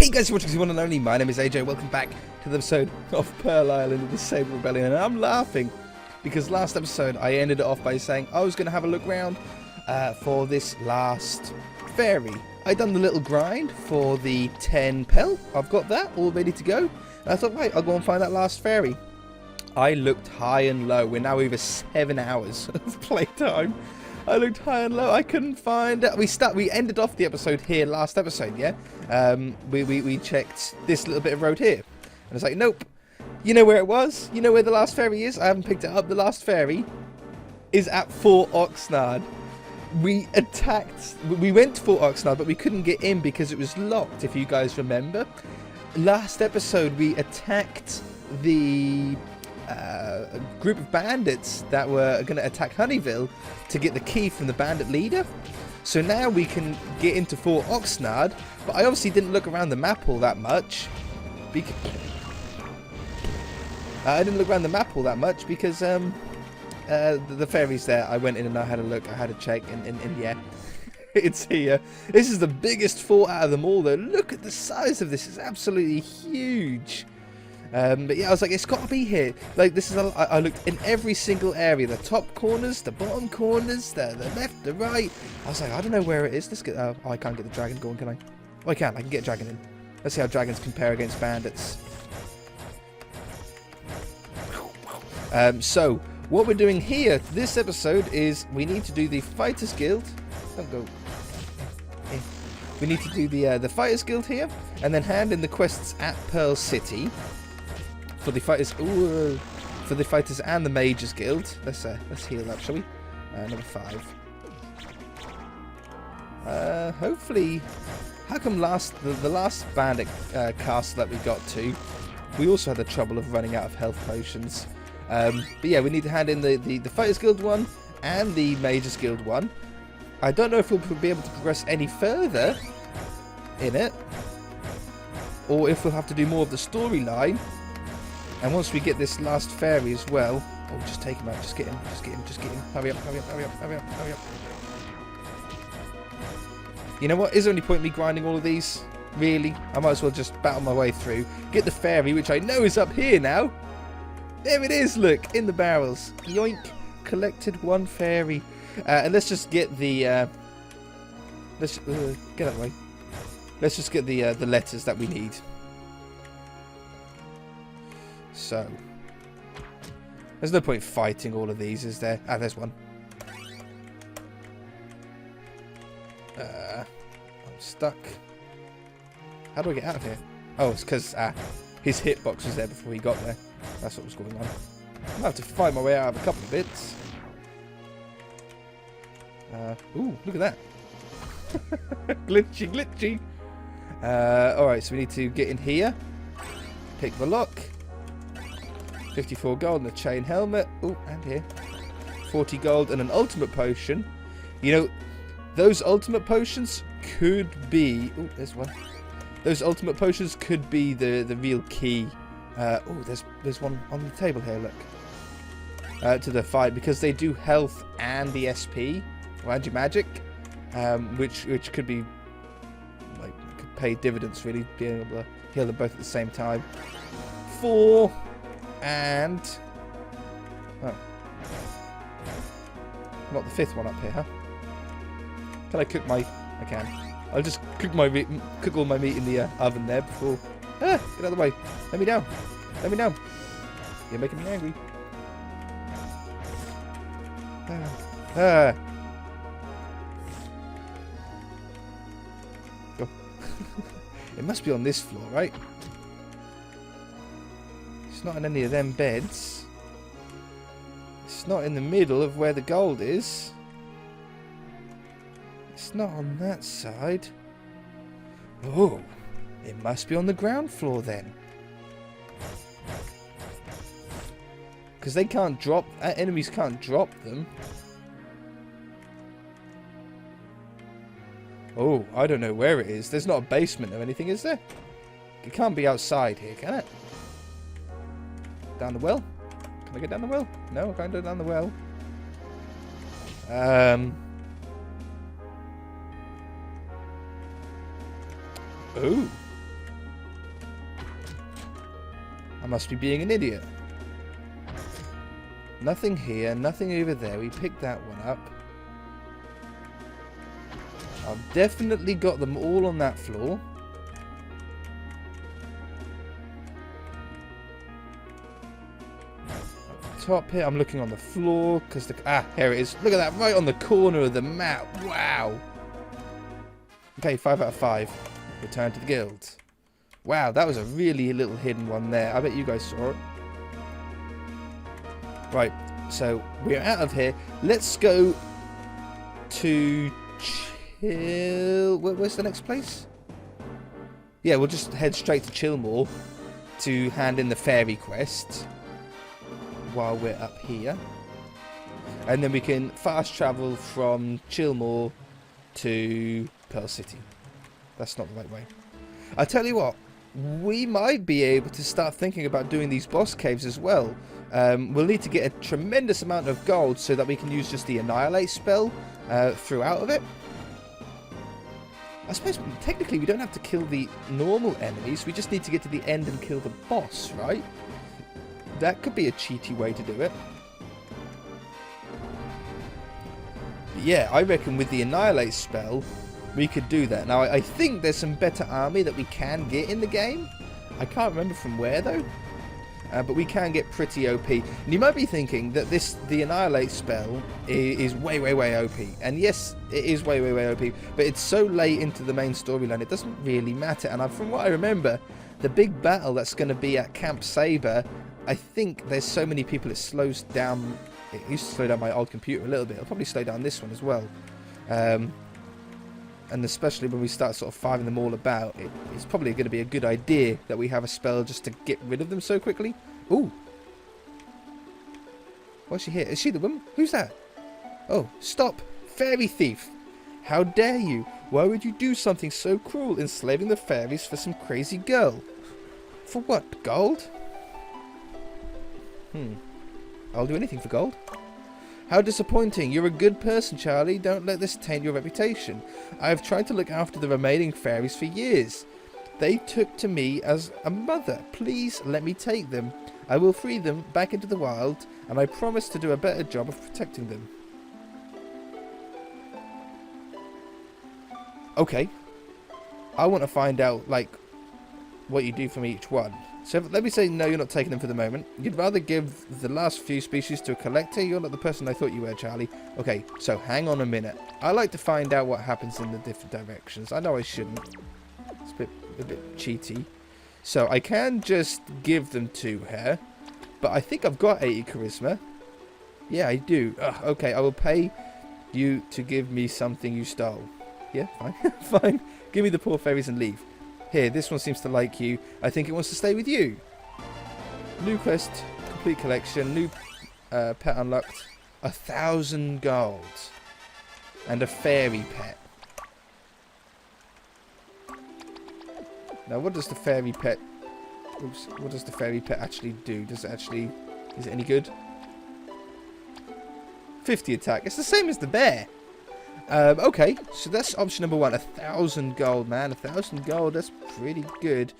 Hey guys, you're watching the one and only. My name is AJ. Welcome back to the episode of Pearl Island of the Sabre Rebellion. And I'm laughing because last episode I ended it off by saying I was going to have a look around for this last ferry. I done the little grind for the 10 Pel. I've got that all ready to go. And I thought, right, I'll go and find that last ferry. I looked high and low. We're now over 7 hours of playtime. I looked high and low. I couldn't find it. We ended off the episode here last episode, yeah? We checked this little bit of road here. And it's like, nope. You know where it was? You know where the last ferry is? I haven't picked it up. The last ferry is at Fort Oxnard. We went to Fort Oxnard, but we couldn't get in because it was locked, if you guys remember. Last episode, we attacked the a group of bandits that were going to attack Honeyville to get the key from the bandit leader. So now we can get into Fort Oxnard, but I obviously didn't look around the map all that much. I didn't look around the map all that much because the ferry's there. I went in and I had a look, I had a check, and yeah, it's here. This is the biggest fort out of them all though. Look at the size of this, it's absolutely huge. But yeah, I was like, it's got to be here. Like, this is I looked in every single area, the top corners, the bottom corners, the left, the right. I was like, I don't know where it is. Let's get. Oh, I can't get the dragon going, can I? Oh, I can. I can get a dragon in. Let's see how dragons compare against bandits. So what we're doing here this episode is we need to do the Fighters Guild. Don't go. We need to do the Fighters Guild here, and then hand in the quests at Pearl City. For the fighters, for the fighters and the Mages Guild. Let's heal up, shall we? Number 5. Hopefully, how come the last bandit castle that we got to, we also had the trouble of running out of health potions. But yeah, we need to hand in the Fighters Guild one and the Mages Guild one. I don't know if we'll be able to progress any further in it, or if we'll have to do more of the storyline. And once we get this last ferry as well... Oh, just take him out. Just get him. Just get him. Just get him. Hurry up, hurry up, hurry up, hurry up, hurry up. You know what? Is there any point in me grinding all of these? Really? I might as well just battle my way through. Get the ferry, which I know is up here now. There it is, look. In the barrels. Yoink. Collected 1 ferry. And let's just get the... let's... get out of the way. Let's just get the letters that we need. So, there's no point fighting all of these, is there? Ah, there's one. I'm stuck. How do I get out of here? Oh, it's because his hitbox was there before he got there. That's what was going on. I'm going to have to find my way out of a couple of bits. Ooh, look at that. Glitchy, glitchy. Alright, so we need to get in here. Pick the lock. 54 gold and a chain helmet. Oh, and here. 40 gold and an ultimate potion. You know, those ultimate potions could be... Oh, there's one. Those ultimate potions could be the real key. Oh, there's one on the table here, look. To the fight, because they do health and the SP, or anti-magic, which could be, like, could pay dividends, really, being able to heal them both at the same time. 4... And... Oh. Not the 5th one up here, huh? Can I cook my... I can. I'll just cook all my meat in the oven there before... Ah! Get out of the way. Let me down. Let me down. You're making me angry. Go. It must be on this floor, right? It's not in any of them beds. It's not in the middle of where the gold is. It's not on that side. Oh, it must be on the ground floor then. Because they can't drop... enemies can't drop them. Oh, I don't know where it is. There's not a basement or anything, is there? It can't be outside here, can it? Down the well? Can I get down the well? No, I can't go down the well. Ooh. must be being an idiot. Nothing here, nothing over there. We picked that one up. I've definitely got them all on that floor. Top here, I'm looking on the floor because the here it is. Look at that, right on the corner of the map. Wow. Okay, 5 out of 5. Return to the guild. Wow, that was a really little hidden one there. I bet you guys saw it. Right, so we're out of here. Let's go to Chill. Where's the next place? Yeah, we'll just head straight to Chillmore to hand in the fairy quest while we're up here. And then we can fast travel from Chillmore to Pearl City. That's not the right way. I tell you what, we might be able to start thinking about doing these boss caves as well. We'll need to get a tremendous amount of gold so that we can use just the Annihilate spell throughout of it. I suppose technically we don't have to kill the normal enemies, we just need to get to the end and kill the boss, right? That could be a cheaty way to do it. But yeah, I reckon with the Annihilate spell, we could do that. Now, I think there's some better army that we can get in the game. I can't remember from where, though. But we can get pretty OP. And you might be thinking that the Annihilate spell is way, way, way OP. And yes, it is way, way, way OP. But it's so late into the main storyline, it doesn't really matter. And from what I remember, the big battle that's going to be at Camp Sabre, I think there's so many people it slows down. It used to slow down my old computer a little bit. It'll probably slow down this one as well. And especially when we start sort of firing them all about, it's probably going to be a good idea that we have a spell just to get rid of them so quickly. Ooh. Why's she here? Is she the woman? Who's that? Oh, stop! Fairy thief! How dare you? Why would you do something so cruel, enslaving the fairies for some crazy girl? For what, gold? I'll do anything for gold. How disappointing. You're a good person, Charlie. Don't let this taint your reputation. I have tried to look after the remaining fairies for years. They took to me as a mother. Please let me take them. I will free them back into the wild, and I promise to do a better job of protecting them. Okay. I want to find out, like, what you do from each one. So let me say no, you're not taking them for the moment. You'd rather give the last few species to a collector? You're not the person I thought you were, Charlie. Okay, so hang on a minute. I like to find out what happens in the different directions. I know I shouldn't. It's a bit cheaty. So I can just give them to her. But I think I've got 80 charisma. Yeah, I do. Ugh, okay, I will pay you to give me something you stole. Yeah, fine. Fine. Give me the poor fairies and leave. Here, this one seems to like you. I think it wants to stay with you. New quest, complete collection, new pet unlocked. 1,000 gold. And a fairy pet. Now, what does the fairy pet... Oops, what does the fairy pet actually do? Does it actually... Is it any good? 50 attack. It's the same as the bear. Okay, so that's option number 1. 1,000 gold, man. 1,000 gold, that's pretty good.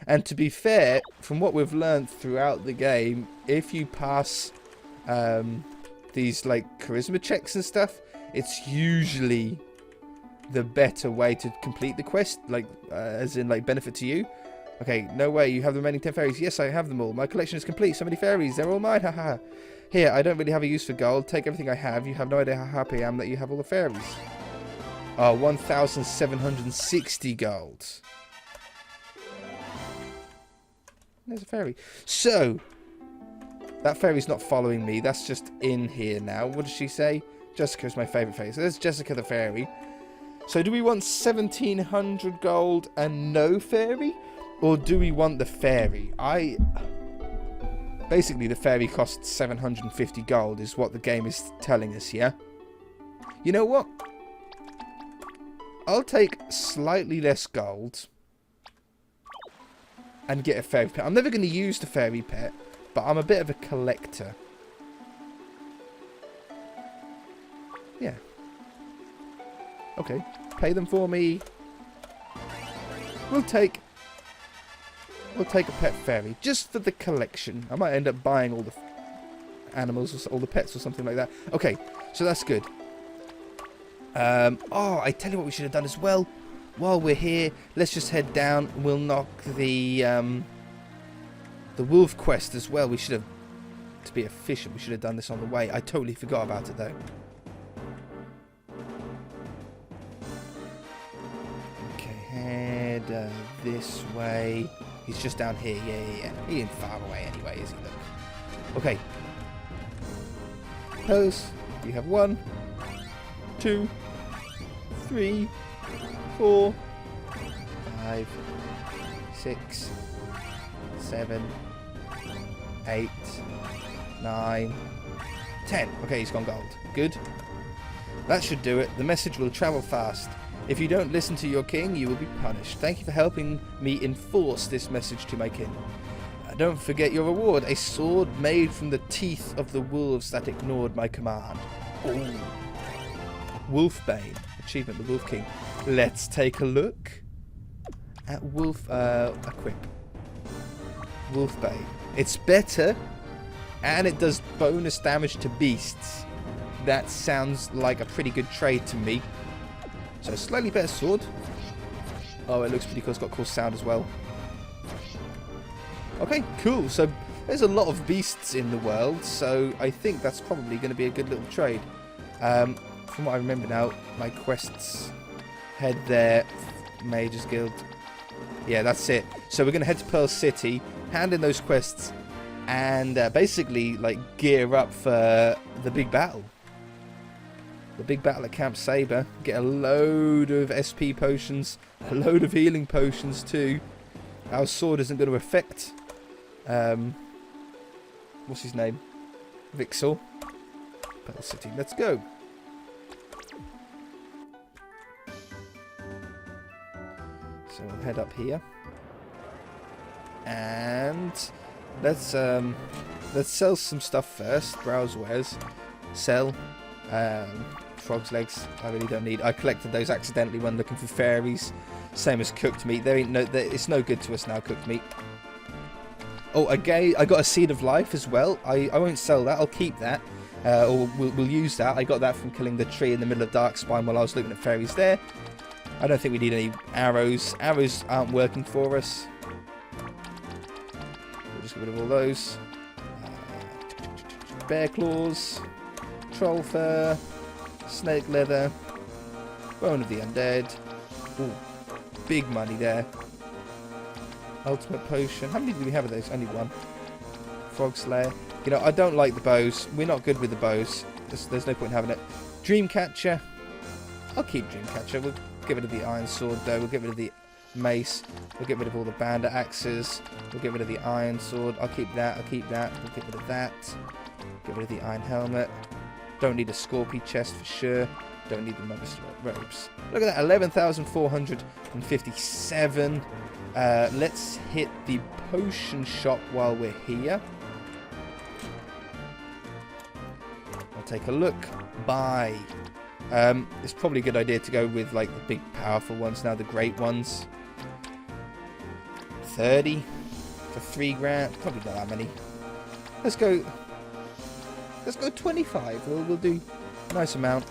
And to be fair, from what we've learned throughout the game, if you pass these like charisma checks and stuff, it's usually the better way to complete the quest, like as in like benefit to you. Okay, no way, you have the remaining 10 fairies. Yes, I have them all. My collection is complete. So many fairies, they're all mine, haha. Here, I don't really have a use for gold. Take everything I have. You have no idea how happy I am that you have all the fairies. Oh, 1,760 gold. There's a fairy. So, that fairy's not following me. That's just in here now. What does she say? Jessica's my favourite fairy. So there's Jessica the fairy. So do we want 1,700 gold and no fairy? Or do we want the fairy? Basically, the fairy costs 750 gold is what the game is telling us, yeah? You know what? I'll take slightly less gold and get a fairy pet. I'm never going to use the fairy pet, but I'm a bit of a collector. Yeah. Okay. Pay them for me. We'll take we'll take a pet fairy just for the collection. I might end up buying all the animals or all the pets or something like that. Okay, so that's good. Oh, I tell you what we should have done as well. While we're here, let's just head down. We'll knock the wolf quest as well. We should have, to be efficient, we should have done this on the way. I totally forgot about it though. Okay, head this way. He's just down here. Yeah. He ain't far away anyway, is he? Look. Okay. Pose. You have 1, 2, 3, 4, 5, 6, 7, 8, 9, 10. Okay, he's gone gold. Good. That should do it. The message will travel fast. If you don't listen to your king, you will be punished. Thank you for helping me enforce this message to my king. Don't forget your reward, a sword made from the teeth of the wolves that ignored my command. Ooh. Wolfbane. Achievement, the Wolf King. Let's take a look at Wolf equip. Wolfbane. It's better, and it does bonus damage to beasts. That sounds like a pretty good trade to me. So, slightly better sword. Oh, it looks pretty cool. It's got cool sound as well. Okay, cool. So, there's a lot of beasts in the world, so I think that's probably going to be a good little trade. From what I remember now, my quests head there. Mages Guild. Yeah, that's it. So, we're going to head to Pearl City, hand in those quests, and basically, like, gear up for the big battle. The big battle at Camp Sabre. Get a load of SP potions, a load of healing potions too. Our sword isn't going to affect what's his name? Vixor. Pearl City. Let's go. So we'll head up here. And let's sell some stuff first. Browse wares. Sell. Frog's legs. I really don't need. I collected those accidentally when looking for fairies. Same as cooked meat. There ain't no. It's no good to us now. Cooked meat. Oh, again, I got a seed of life as well. I won't sell that. I'll keep that. Or we'll use that. I got that from killing the tree in the middle of Darkspine while I was looking at fairies there. I don't think we need any arrows. Arrows aren't working for us. We'll just get rid of all those. Bear claws. Troll fur. Snake leather. Bone of the undead. Ooh, big money there. Ultimate potion. How many do we have of those? Only one. Frog slayer. You know, I don't like the bows. We're not good with the bows. There's no point in having it. Dreamcatcher. I'll keep Dreamcatcher. We'll get rid of the iron sword though. We'll get rid of the mace. We'll get rid of all the bandit axes. We'll get rid of the iron sword. I'll keep that. I'll keep that. We'll get rid of that. Get rid of the iron helmet. Don't need a Scorpy chest for sure. Don't need the Mother's robes. Look at that, 11,457. Let's hit the potion shop while we're here. I'll take a look. Buy. It's probably a good idea to go with like the big powerful ones now, the great ones. 30 for 3 grand. Probably not that many. Let's go 25. We'll do a nice amount.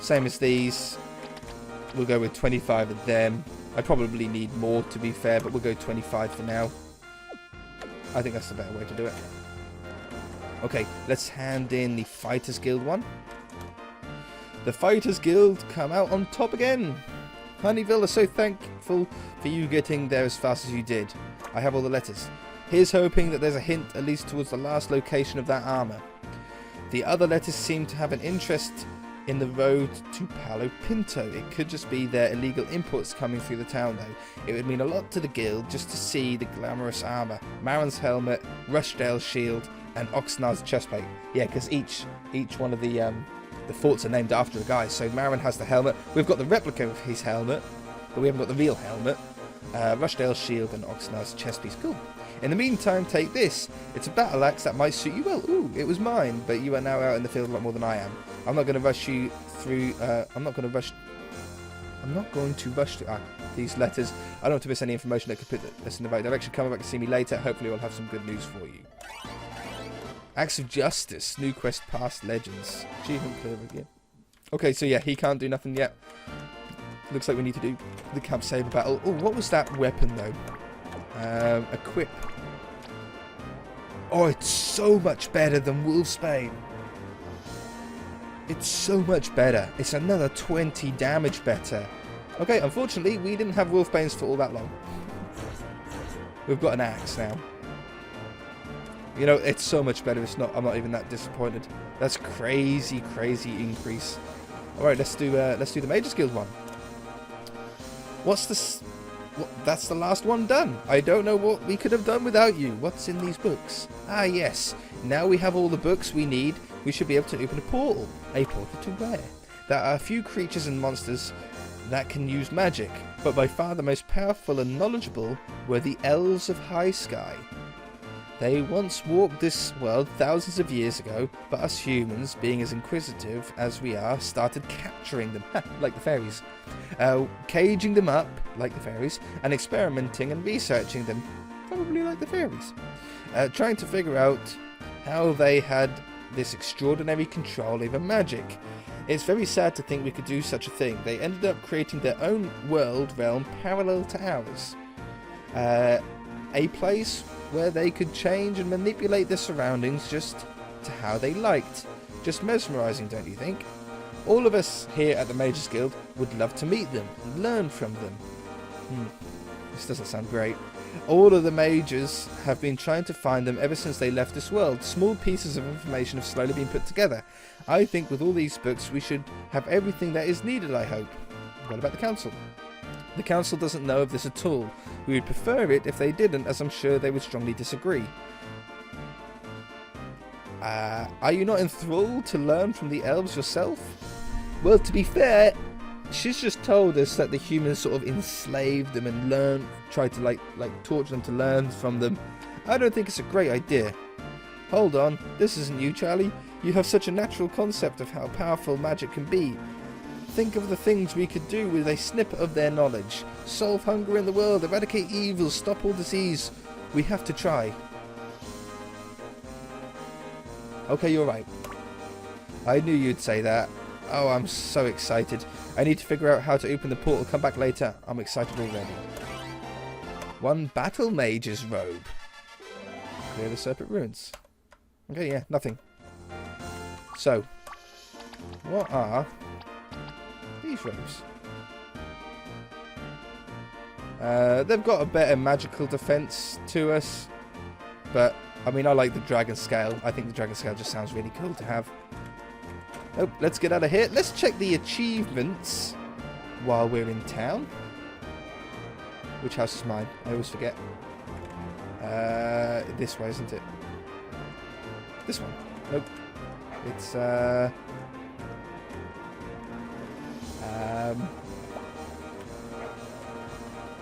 Same as these. We'll go with 25 of them. I probably need more to be fair, but we'll go 25 for now. I think that's the better way to do it. Okay, let's hand in the Fighters Guild one. The Fighters Guild come out on top again. Honeyville are so thankful for you getting there as fast as you did. I have all the letters. Here's hoping that there's a hint at least towards the last location of that armor. The other letters seem to have an interest in the road to Palo Pinto. It could just be their illegal imports coming through the town though. It would mean a lot to the guild just to see the glamorous armor, Marin's helmet, Rushdale's shield, and Oxnard's chestplate. Yeah, because each one of the forts are named after a guy. So Marin has the helmet. We've got the replica of his helmet, but we haven't got the real helmet. Rushdale's shield and Oxnard's chestpiece. Cool. In the meantime, take this. It's a battle axe that might suit you well. Ooh, it was mine, but you are now out in the field a lot more than I am. I'm not going to rush you through. I'm not going to rush. these letters. I don't want to miss any information that could put us in the right direction. Come back and see me later. Hopefully we'll have some good news for you. Acts of Justice. New quest past legends. Achievement clear again. Okay, so yeah, he can't do nothing yet. Looks like we need to do the Camp Sabre battle. Oh, what was that weapon, though? Equip. Oh, it's so much better than Wolfsbane. It's so much better. It's another 20 damage better. Okay, unfortunately, we didn't have Wolfbanes for all that long. We've got an axe now. You know, it's so much better. It's not. I'm not even that disappointed. That's crazy, crazy increase. All right, let's do the Mages Guild one. What's this? That's the last one done. I don't know what we could have done without you. What's in these books? Ah, yes. Now we have all the books we need. We should be able to open a portal. A portal to where? There are a few creatures and monsters that can use magic, but by far the most powerful and knowledgeable were the elves of High Sky. They once walked this world thousands of years ago, but us humans, being as inquisitive as we are, started capturing them, like the fairies, caging them up, like the fairies, and experimenting and researching them, probably like the fairies, trying to figure out how they had this extraordinary control over magic. It's very sad to think we could do such a thing. They ended up creating their own world realm parallel to ours. A place where they could change and manipulate their surroundings just to how they liked. Just mesmerizing, don't you think? All of us here at the Mages Guild would love to meet them and learn from them. This doesn't sound great. All of the mages have been trying to find them ever since they left this world. Small pieces of information have slowly been put together. I think with all these books we should have everything that is needed, I hope. What about the council? The council doesn't know of this at all. We would prefer it if they didn't, as I'm sure they would strongly disagree. Are you not enthralled to learn from the elves yourself? Well, to be fair, she's just told us that the humans sort of enslaved them and tried to like torture them to learn from them. I don't think it's a great idea. Hold on, this isn't you, Charlie. You have such a natural concept of how powerful magic can be. Think of the things we could do with a snippet of their knowledge. Solve hunger in the world, eradicate evil, stop all disease. We have to try. Okay, you're right. I knew you'd say that. Oh, I'm so excited. I need to figure out how to open the portal. Come back later. I'm excited already. One battle mage's robe. Clear the serpent ruins. Okay, yeah, nothing. So, what are these robes? They've got a better magical defense to us, but I mean, I like the dragon scale. I think the dragon scale just sounds really cool to have. Oh, let's get out of here. Let's check the achievements while we're in town. Which house is mine? I always forget. This way, isn't it? This one. Nope. It's, how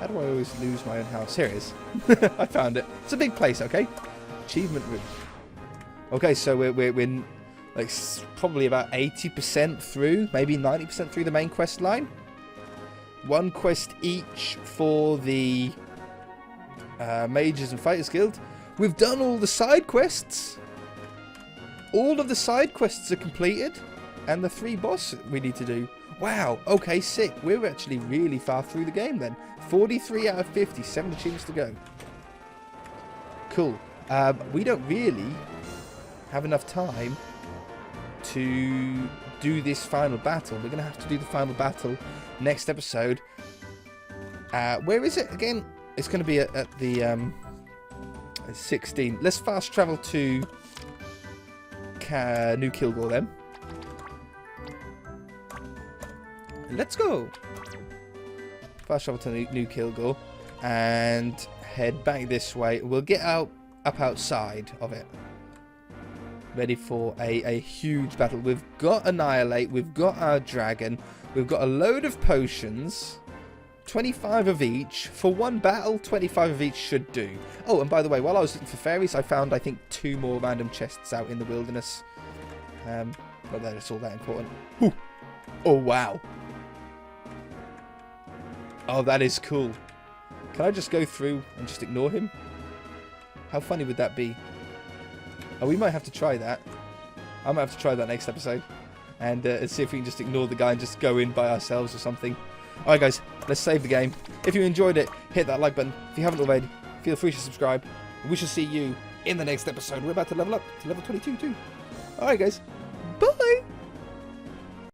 do I always lose my own house? Here it is. I found it. It's a big place, okay? Achievement room. Okay, so we're like probably about 80% through, maybe 90% through the main quest line. One quest each for the Mages and Fighters Guild. We've done all the side quests. All of the side quests are completed. And the 3 boss we need to do. Wow, okay, sick. We're actually really far through the game then. 43 out of 50, 7 achievements to go. Cool. We don't really have enough time to do this final battle. We're going to have to do the final battle next episode. Where is it again? It's going to be at the 16. Let's fast travel to New Kilgore then. Let's go. Fast travel to New Kilgore and head back this way. We'll get up outside of it. Ready for a huge battle. We've got Annihilate. We've got our dragon. We've got a load of potions. 25 of each. For one battle, 25 of each should do. Oh, and by the way, while I was looking for fairies, I found, I think, 2 more random chests out in the wilderness. Not that it's all that important. Ooh. Oh, wow. Oh, that is cool. Can I just go through and just ignore him? How funny would that be? Oh, we might have to try that. I might have to try that next episode. And see if we can just ignore the guy and just go in by ourselves or something. Alright guys, let's save the game. If you enjoyed it, hit that like button. If you haven't already, feel free to subscribe. We shall see you in the next episode. We're about to level up to level 22 too. Alright guys, bye!